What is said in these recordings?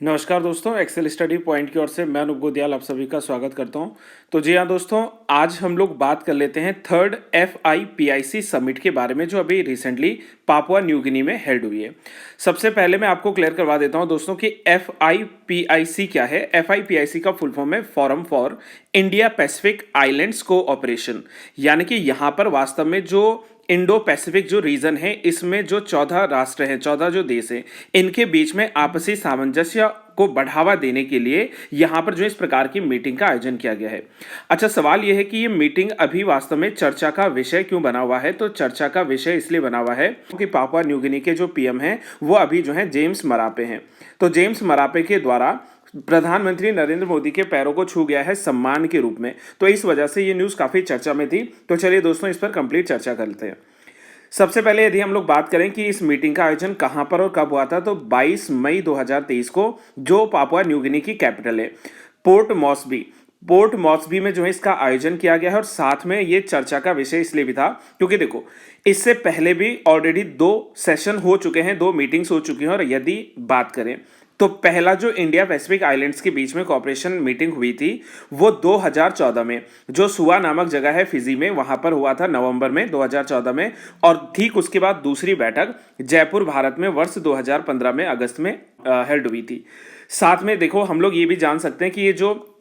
नमस्कार दोस्तों, Excel study point की ओर से मैं अनूप गोदियाल आप सभी का स्वागत करता हूं। तो जी हाँ दोस्तों, आज हम लोग बात कर लेते हैं थर्ड FIPIC समिट के बारे में जो अभी रिसेंटली पापुआ न्यू गिनी में हेल्ड हुई है। सबसे पहले मैं आपको क्लियर करवा देता हूं दोस्तों कि FIPIC क्या है। FIPIC का फुल फॉर्म है forum for India Pacific islands cooperation, यानी कि यहाँ पर वास्तव में जो इंडो पैसिफिक जो रीजन है इसमें जो 14 राष्ट्र हैं, 14 जो देश हैं, इनके बीच में आपसी सामंजस्य को बढ़ावा देने के लिए यहाँ पर जो इस प्रकार की मीटिंग का आयोजन किया गया है। अच्छा, सवाल यह है कि ये मीटिंग अभी वास्तव में चर्चा का विषय क्यों बना हुआ है। तो चर्चा का विषय इसलिए बना हुआ है क्योंकि पापुआ न्यू गिनी के जो PM हैं वो अभी जो है जेम्स मरापे हैं। तो जेम्स मरापे के द्वारा प्रधानमंत्री नरेंद्र मोदी के पैरों को छू गया है सम्मान के रूप में। तो इस वजह से ये न्यूज काफी चर्चा में थी। तो चलिए दोस्तों, इस पर कंप्लीट चर्चा करते हैं। सबसे पहले यदि हम लोग बात करें कि इस मीटिंग का आयोजन कहां पर और कब हुआ था, तो 22 मई 2023 को जो पापुआ न्यू गिनी की कैपिटल है पोर्ट मॉस्बी में जो है इसका आयोजन किया गया है। और साथ में ये चर्चा का विषय इसलिए भी था क्योंकि देखो, इससे पहले भी ऑलरेडी 2 सेशन हो चुके हैं, 2 मीटिंग्स हो चुकी हैं। और यदि बात करें तो पहला जो इंडिया पैसिफिक आइलैंड्स के बीच में कोऑपरेशन मीटिंग हुई थी वो 2014 में जो सुआ नामक जगह है फिजी में, वहां पर हुआ था नवंबर में 2014 में। और ठीक उसके बाद दूसरी बैठक जयपुर भारत में वर्ष 2015 में अगस्त में हेल्ड हुई थी। साथ में देखो, हम लोग ये भी जान सकते हैं कि ये जो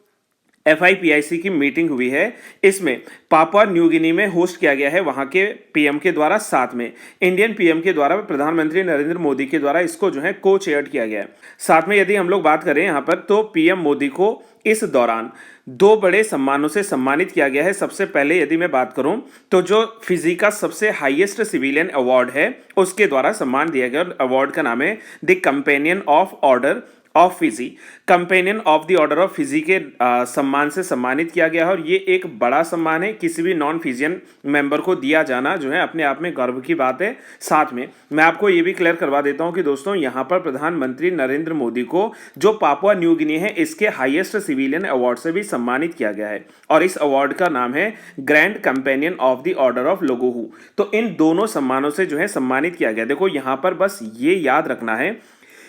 FIPIC की मीटिंग हुई है इसमें पापुआ न्यू गिनी में होस्ट किया गया है वहां के PM के द्वारा, साथ में इंडियन PM के द्वारा, प्रधानमंत्री नरेंद्र मोदी के द्वारा इसको जो है को चेयर किया गया है। साथ में यदि हम लोग बात करें यहाँ पर तो PM मोदी को इस दौरान 2 बड़े सम्मानों से सम्मानित किया गया है। सबसे पहले यदि मैं बात करूं तो जो फिजी का सबसे हाईएस्ट सिविलियन अवार्ड है उसके द्वारा सम्मान दिया गया। अवार्ड का नाम है the companion of order of Fiji, companion of the order of Fiji के सम्मान से सम्मानित किया गया है। और ये एक बड़ा सम्मान है, किसी भी नॉन फिजियन मेंबर को दिया जाना जो है अपने आप में गर्व की बात है। साथ में मैं आपको ये भी क्लियर करवा देता हूं कि दोस्तों यहाँ पर प्रधानमंत्री नरेंद्र मोदी को जो पापुआ न्यू गिनी है इसके हाईएस्ट सिविलियन अवार्ड से भी सम्मानित किया गया है। और इस अवार्ड का नाम है grand companion of the order of Logohu. तो इन दोनों सम्मानों से जो है सम्मानित किया गया। देखो, यहाँ पर बस ये याद रखना है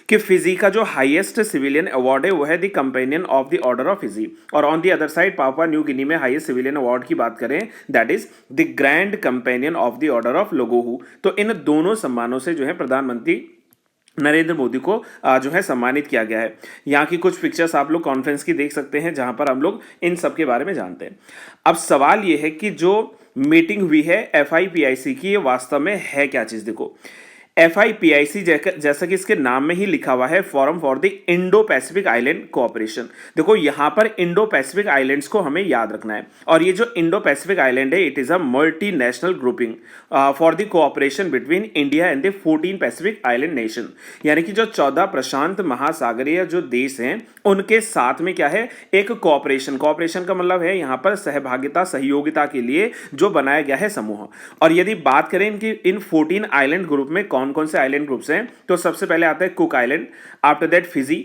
कि फिजी का जो हाईएस्ट सिविलियन अवार्ड है वो है the companion of the order of Fiji. और on the other side Papua New Guinea में हाईएस्ट सिविलियन अवार्ड की बात करें that is the grand companion of the order of Logohu. तो इन दोनों सम्मानों से जो है प्रधानमंत्री नरेंद्र मोदी को जो है सम्मानित किया गया है। यहाँ की कुछ पिक्चर्स आप लोग कॉन्फ्रेंस की देख सकते हैं जहां पर हम लोग इन सब के बारे में जानते हैं। अब सवाल ये है कि जो मीटिंग हुई है FIPIC की, ये वास्तव में है क्या चीज। देखो, FIPIC जैसा कि इसके नाम में ही लिखा हुआ है forum for the Indo Pacific island cooperation. देखो, यहां पर इंडो पैसिफिक आइलैंड्स को हमें याद रखना है। और ये जो इंडो पैसिफिक आइलैंड है it is a multi national grouping for the cooperation between India and the 14 Pacific island nation, यानी कि जो 14 प्रशांत महासागरीय जो देश हैं उनके साथ में क्या है, एक कोऑपरेशन का मतलब है यहां पर सहभागिता, सहयोगिता के लिए जो बनाया गया है समूह। और यदि बात करें इनकी इन 14 आइलैंड ग्रुप में कौन कौन से आइलैंड ग्रुप्स हैं, तो सबसे पहले आता है Cook Island, after that Fiji,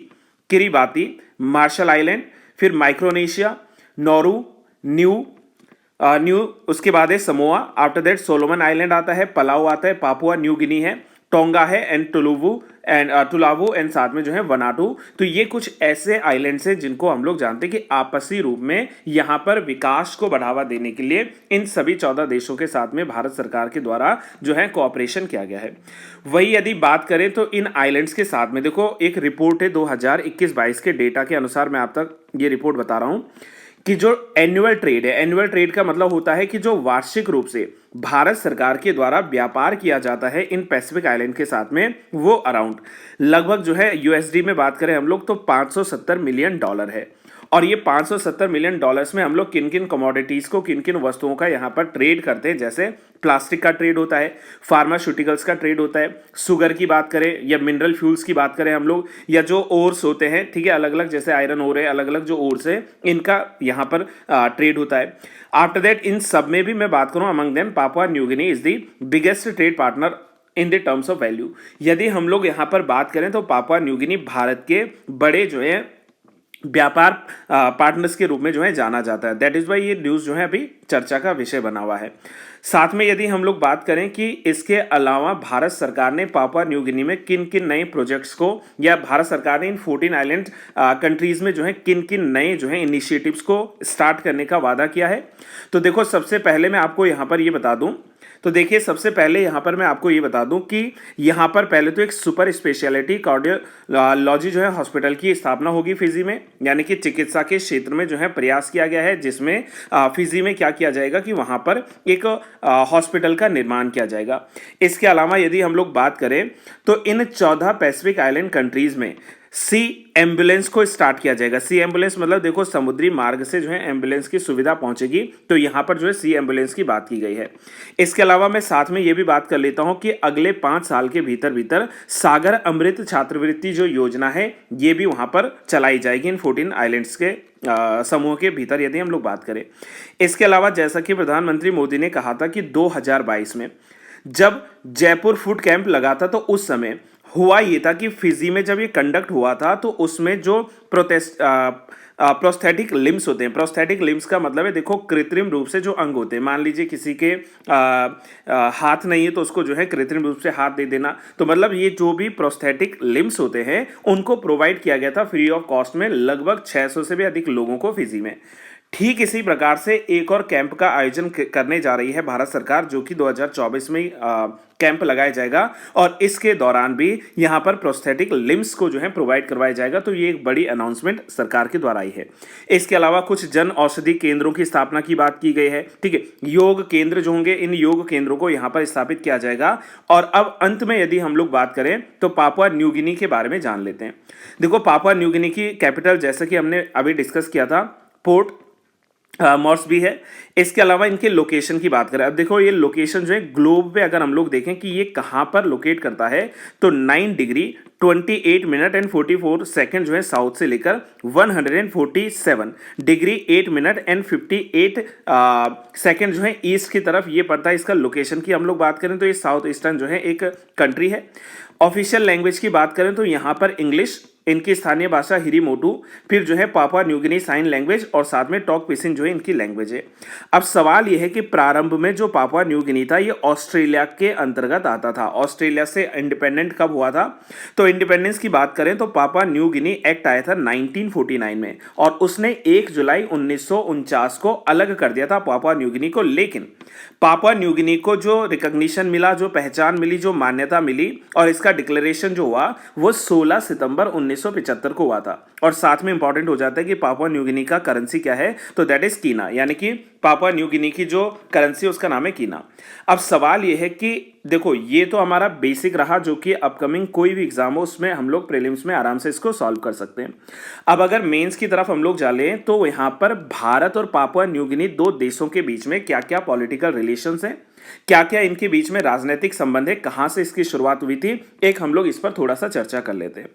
Kiribati, Marshall Island, फिर माइक्रोनेशिया, नौरू, न्यू उसके बाद है Samoa, after that Solomon Island आता है, पलाऊ आता है, पापुआ न्यू गिनी है, टोंगा है एंड टुलावू एंड साथ में जो है वनाटू। तो ये कुछ ऐसे आइलैंड्स हैं जिनको हम लोग जानते हैं कि आपसी रूप में यहां पर विकास को बढ़ावा देने के लिए इन सभी 14 देशों के साथ में भारत सरकार के द्वारा जो है कोऑपरेशन किया गया है। वही यदि बात करें तो इन आइलैंड्स के साथ में देखो एक रिपोर्ट है 2021-22 के डेटा के अनुसार, मैं आप तक ये रिपोर्ट बता रहा हूं कि जो एनुअल ट्रेड है, एनुअल ट्रेड का मतलब होता है कि जो वार्षिक रूप से भारत सरकार के द्वारा व्यापार किया जाता है इन पैसिफिक आइलैंड के साथ में, वो अराउंड लगभग जो है USD में बात करें हम लोग तो $570 मिलियन है। और ये $570 मिलियन में हम लोग किन किन कमोडिटीज को, किन किन वस्तुओं का यहाँ पर ट्रेड करते हैं, जैसे प्लास्टिक का ट्रेड होता है, फार्मास्यूटिकल्स का ट्रेड होता है, शुगर की बात करें या मिनरल फ्यूल्स की बात करें हम लोग, या जो ओर्स होते हैं, ठीक है, अलग अलग जैसे आयरन ओर है, अलग अलग जो ओर्स है इनका यहाँ पर ट्रेड होता है। आफ्टर दैट इन सब में भी मैं बात करूं among them Papua New Guinea is the biggest trade partner in the terms of value. यदि हम लोग यहाँ पर बात करें तो पापुआ न्यू गिनी भारत के बड़े जो है व्यापार पार्टनर्स के रूप में जो है जाना जाता है। दैट इज वाई ये न्यूज जो है अभी चर्चा का विषय बना हुआ है। साथ में यदि हम लोग बात करें कि इसके अलावा भारत सरकार ने पापुआ न्यू गिनी में किन किन नए प्रोजेक्ट्स को, या भारत सरकार ने इन 14 आइलैंड कंट्रीज में जो है किन किन नए जो है इनिशिएटिव्स को स्टार्ट करने का वादा किया है, तो देखो सबसे पहले मैं आपको यहां पर ये बता दूं, तो देखिए सबसे पहले यहां पर मैं आपको ये बता दूं कि यहां पर पहले तो एक सुपर स्पेशलिटी कार्डियोलॉजी जो है हॉस्पिटल की स्थापना होगी फिजी में, यानी कि चिकित्सा के क्षेत्र में जो है प्रयास किया गया है, जिसमें फिजी में क्या किया जाएगा कि वहां पर एक हॉस्पिटल का निर्माण किया जाएगा। इसके अलावा यदि हम लोग बात करें तो इन 14 पैसिफिक आइलैंड कंट्रीज में सी एम्बुलेंस को स्टार्ट किया जाएगा। सी एम्बुलेंस मतलब देखो समुद्री मार्ग से जो है एम्बुलेंस की सुविधा पहुंचेगी, तो यहां पर जो है सी एम्बुलेंस की बात की गई है। इसके अलावा मैं साथ में ये भी बात कर लेता हूं कि अगले 5 साल के भीतर भीतर सागर अमृत छात्रवृत्ति जो योजना है ये भी वहां पर चलाई जाएगी इन 14 आइलैंड्स के समूह के भीतर, यदि हम लोग बात करें। इसके अलावा जैसा कि प्रधानमंत्री मोदी ने कहा था कि 2022 में जब जयपुर फूड कैंप लगा था, तो उस समय हुआ ये था कि फिजी में जब ये कंडक्ट हुआ था तो उसमें जो प्रोस्थेटिक लिम्स होते हैं, प्रोस्थेटिक लिम्स का मतलब है देखो कृत्रिम रूप से जो अंग होते हैं, मान लीजिए किसी के हाथ नहीं है तो उसको जो है कृत्रिम रूप से हाथ दे देना, तो मतलब ये जो भी प्रोस्थेटिक लिम्स होते हैं उनको प्रोवाइड किया गया था फ्री ऑफ कॉस्ट में लगभग 600 से भी अधिक लोगों को फिजी में। ठीक इसी प्रकार से एक और कैंप का आयोजन करने जा रही है भारत सरकार, जो कि 2024 में कैंप लगाया जाएगा और इसके दौरान भी यहां पर प्रोस्थेटिक लिम्स को जो है प्रोवाइड करवाया जाएगा। तो ये एक बड़ी अनाउंसमेंट सरकार के द्वारा आई है। इसके अलावा कुछ जन औषधि केंद्रों की स्थापना की बात की गई है। ठीक है, योग केंद्र जो होंगे, इन योग केंद्रों को यहां पर स्थापित किया जाएगा। और अब अंत में यदि हम लोग बात करें तो पापुआ न्यू गिनी के बारे में जान लेते हैं। देखो पापुआ न्यू गिनी की कैपिटल जैसा कि हमने अभी डिस्कस किया था पोर्ट मॉर्सबी है। इसके अलावा इनके लोकेशन की बात करें, अब देखो ये लोकेशन जो है ग्लोब पे अगर हम लोग देखें कि ये कहां पर लोकेट करता है, तो 9 डिग्री 28 मिनट एंड 44 सेकंड जो है साउथ से लेकर 147 डिग्री 8 मिनट एंड 58 सेकंड जो है ईस्ट की तरफ ये पड़ता है। इसका लोकेशन की हम लोग बात करें तो ये साउथ ईस्टर्न जो है एक कंट्री है। ऑफिशियल लैंग्वेज की बात करें तो यहाँ पर इंग्लिश, इनकी स्थानीय भाषा हिरीमोटू, फिर जो है Papua New Guinea sign language और साथ में टॉक पिसिन जो है इनकी लैंग्वेज है। अब सवाल यह है कि प्रारंभ में जो पापुआ न्यू गिनी था ये ऑस्ट्रेलिया के अंतर्गत आता था। ऑस्ट्रेलिया से इंडिपेंडेंट कब हुआ था, तो इंडिपेंडेंस की बात करें तो पापुआ न्यू गिनी एक्ट आया था 1949 में और उसने 1 जुलाई 1949 को अलग कर दिया था पापुआ न्यू गिनी को। लेकिन पापुआ न्यू गिनी को जो रिकॉग्निशन मिला, जो पहचान मिली, जो मान्यता मिली और इसका डिक्लेरेशन जो हुआ वो 16 सितंबर 1975 को हुआ था। और साथ में इंपॉर्टेंट हो जाता है कि पापुआ न्यू गिनी का करेंसी क्या है, तो दैट इज कीना, यानी कि पापुआ न्यू गिनी की जो करेंसी उसका नाम है कीना। अब सवाल यह है कि देखो ये तो हमारा बेसिक रहा जो कि अपकमिंग कोई भी एग्जाम हो उसमें हम लोग प्रीलिम्स में आराम से इसको सॉल्व कर सकते हैं। अब अगर मेंस की तरफ हम लोग जा लें तो यहाँ पर भारत और पापुआ न्यू गिनी दो देशों के बीच में क्या क्या पॉलिटिकल रिलेशंस हैं, क्या क्या इनके बीच में राजनीतिक संबंध है, कहां से इसकी शुरुआत हुई थी, एक हम लोग इस पर थोड़ा सा चर्चा कर लेते हैं।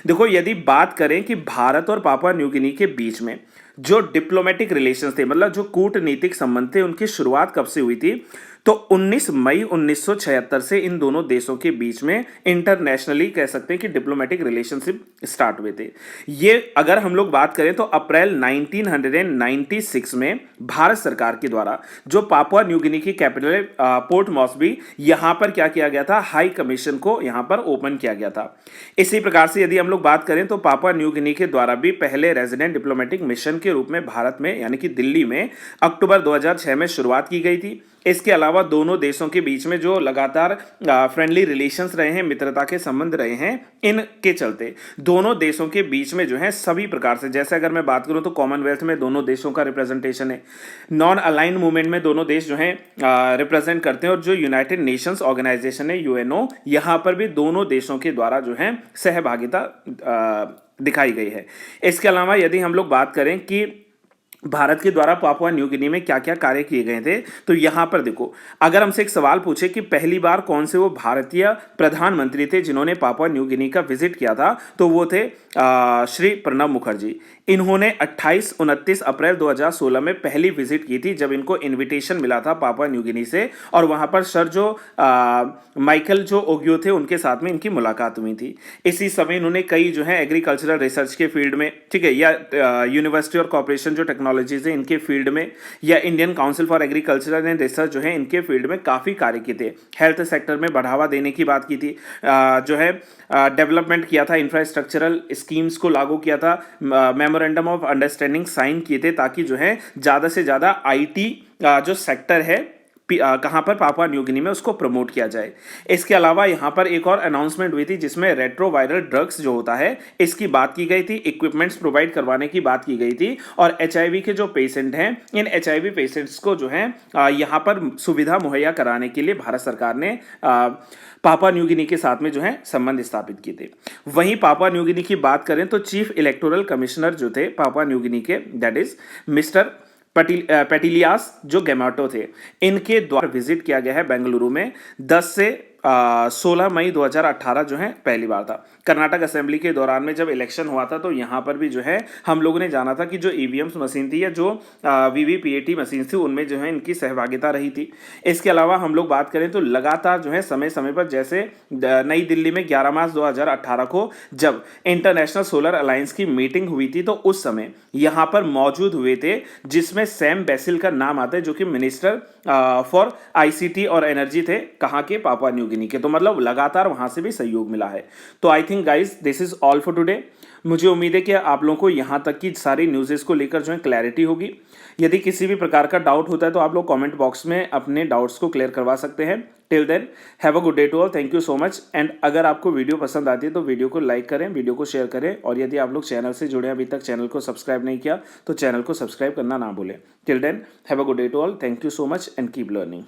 देखो यदि बात करें कि भारत और पापुआ न्यू गिनी के बीच में जो डिप्लोमेटिक रिलेशंस थे, मतलब जो कूटनीतिक संबंध थे, उनकी शुरुआत कब से हुई थी, तो 19 मई 1976 से इन दोनों देशों के बीच में इंटरनेशनली कह सकते हैं कि डिप्लोमेटिक रिलेशनशिप स्टार्ट हुए थे। ये अगर हम लोग बात करें तो अप्रैल 1996 में भारत सरकार के द्वारा जो पापुआ न्यू गिनी की कैपिटल पोर्ट मॉर्सबी, यहां पर क्या किया गया था, हाई कमीशन को यहां पर ओपन किया गया था। इसी प्रकार से यदि हम लोग बात करें तो पापुआ न्यू गिनी के द्वारा भी पहले रेजिडेंट डिप्लोमेटिक मिशन के रूप में भारत में यानी कि दिल्ली में अक्टूबर 2006 में शुरुआत की गई थी। इसके अलावा दोनों देशों के बीच में जो लगातार फ्रेंडली रिलेशंस रहे हैं, मित्रता के संबंध रहे हैं, इनके चलते दोनों देशों के बीच में जो है सभी प्रकार से, जैसे अगर मैं बात करूं तो कॉमनवेल्थ में दोनों देशों का रिप्रेजेंटेशन है, नॉन अलाइन मूवमेंट में दोनों देश जो है रिप्रेजेंट करते हैं, और जो यूनाइटेड नेशंस ऑर्गेनाइजेशन है यूएनओ, यहां पर भी दोनों देशों के द्वारा जो है सहभागिता दिखाई गई है। इसके अलावा यदि हम लोग बात करें कि भारत के द्वारा पापुआ न्यू गिनी में क्या क्या कार्य किए गए थे, तो यहां पर देखो अगर हमसे एक सवाल पूछे कि पहली बार कौन से वो भारतीय प्रधानमंत्री थे जिन्होंने पापुआ न्यू गिनी का विजिट किया था, तो वो थे श्री प्रणब मुखर्जी। इन्होंने 28-29 अप्रैल 2016 में पहली विजिट की थी जब इनको इनविटेशन मिला था पापुआ न्यू गिनी से, और वहां पर सर जो माइकल जो ओग्यो थे उनके साथ में इनकी मुलाकात हुई थी। इसी समय इन्होंने कई जो है एग्रीकल्चरल रिसर्च के फील्ड में, ठीक है, या यूनिवर्सिटी और कॉर्पोरेशन जो टेक्नोलॉजी टेक्नोलॉजीज है इनके फील्ड में, या Indian council for agriculture and research जो है इनके फील्ड में काफ़ी कार्य किए थे। हेल्थ सेक्टर में बढ़ावा देने की बात की थी, जो है डेवलपमेंट किया था, इंफ्रास्ट्रक्चरल स्कीम्स को लागू किया था, मेमोरेंडम ऑफ अंडरस्टैंडिंग साइन किए थे ताकि जो है ज़्यादा से ज़्यादा आईटी जो सेक्टर है कहाँ पर पापुआ न्यू गिनी में उसको प्रमोट किया जाए। इसके अलावा यहाँ पर एक और अनाउंसमेंट हुई थी जिसमें रेट्रोवायरल ड्रग्स जो होता है इसकी बात की गई थी, इक्विपमेंट्स प्रोवाइड करवाने की बात की गई थी, और एचआईवी के जो पेशेंट हैं इन एचआईवी पेशेंट्स को जो है यहाँ पर सुविधा मुहैया कराने के लिए भारत सरकार ने पापुआ न्यू गिनी के साथ में जो है संबंध स्थापित किए थे। वहीं पापुआ न्यू गिनी की बात करें तो चीफ इलेक्टोरल कमिश्नर जो थे पापुआ न्यू गिनी के, दैट इज मिस्टर पेटिलियास जो गेमाटो थे, इनके द्वारा विजिट किया गया है बेंगलुरु में 10 से 16 मई 2018 जो है पहली बार था। कर्नाटक असेंबली के दौरान में जब इलेक्शन हुआ था तो यहाँ पर भी जो है हम लोगों ने जाना था कि जो ईवीएम्स मशीन थी या जो वीवीपीएटी मशीन थी उनमें जो है इनकी सहभागिता रही थी। इसके अलावा हम लोग बात करें तो लगातार जो है समय समय पर, जैसे नई दिल्ली में 11 मार्च 2018 को जब इंटरनेशनल सोलर अलायंस की मीटिंग हुई थी तो उस समय यहाँ पर मौजूद हुए थे, जिसमें सैम बेसिल का नाम आता है जो कि मिनिस्टर फॉर आईसीटी और एनर्जी थे, कहाँ के, पापुआ न्यू गिनी के। तो मतलब लगातार वहां से भी सहयोग मिला है। तो I think guys this is all for today. मुझे उम्मीद है कि आप लोगों को यहाँ तक की सारी न्यूज़ेस को लेकर जो है क्लैरिटी होगी। यदि किसी भी प्रकार का डाउट होता है तो आप लोग कमेंट बॉक्स में अपने डाउट्स को क्लियर करवा सकते हैं। Till then have a good day to all, thank you so much. And अगर आपको वीडियो पसंद आती है तो वीडियो को लाइक करें, वीडियो को शेयर करें, और यदि आप लोग चैनल से जुड़े हैं अभी तक चैनल को सब्सक्राइब नहीं किया तो चैनल को सब्सक्राइब करना ना भूलें। Till then have a good day to all, thank you so much and keep learning.